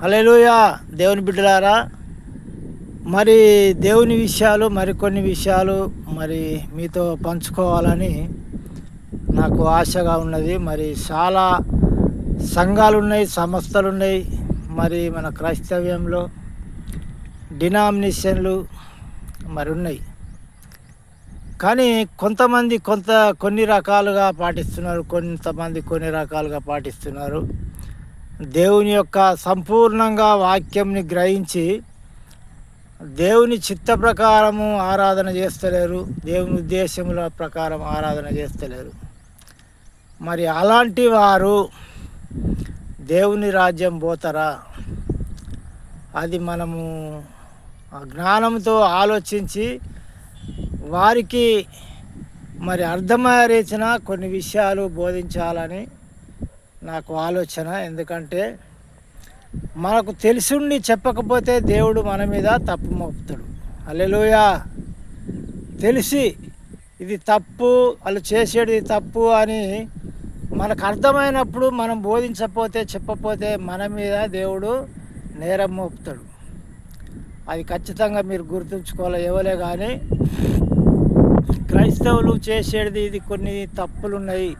హల్లెలూయా. దేవుని బిడ్డలారా, మరి దేవుని విషయాలు మరికొన్ని విషయాలు మరి మీతో పంచుకోవాలని నాకు ఆశగా ఉన్నది. మరి చాలా సంఘాలున్నాయి, సంస్థలున్నాయి. మరి మన క్రైస్తవ్యంలో డినామినేషన్లు మరి ఉన్నాయి. కానీ కొంతమంది కొన్ని రకాలుగా పాటిస్తున్నారు, కొంతమంది కొన్ని రకాలుగా పాటిస్తున్నారు. దేవుని యొక్క సంపూర్ణంగా వాక్యంని గ్రహించి దేవుని చిత్త ప్రకారము ఆరాధన చేస్తలేరు, దేవుని ఉద్దేశముల ప్రకారం ఆరాధన చేస్తలేరు. మరి అలాంటి వారు దేవుని రాజ్యం పోతారా? అది మనము జ్ఞానంతో ఆలోచించి వారికి మరి అర్థమయ్యే రీతిన కొన్ని విషయాలు బోధించాలని నాకు ఆలోచన. ఎందుకంటే మనకు తెలిసుండి చెప్పకపోతే దేవుడు మన మీద తప్పు మోపుతాడు. హల్లెలూయా. తెలిసి ఇది తప్పు, వాళ్ళు చేసేది తప్పు అని మనకు అర్థమైనప్పుడు మనం బోధించకపోతే, చెప్పకపోతే మన మీద దేవుడు నేరం మోపుతాడు. అది ఖచ్చితంగా మీరు గుర్తుంచుకోవాలి. ఎవరే కానీ క్రైస్తవులు చేసేది ఇది కొన్ని తప్పులు ఉన్నాయి,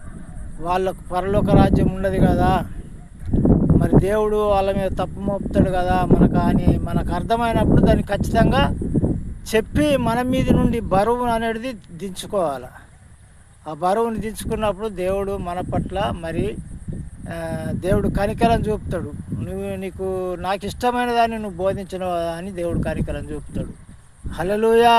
వాళ్ళకు పరలోక రాజ్యం ఉండదు కదా, మరి దేవుడు వాళ్ళ మీద తప్పు మోపుతాడు కదా మనకు అర్థమైనప్పుడు దాన్ని ఖచ్చితంగా చెప్పి మన మీద నుండి బరువు అనేది దించుకోవాలి. ఆ బరువుని దించుకున్నప్పుడు దేవుడు మన పట్ల మరి దేవుడు కనికరం చూపుతాడు. నీకు నాకు ఇష్టమైన దాన్ని నువ్వు బోధించిన అని దేవుడు కనికరం చూపుతాడు. హల్లెలూయా.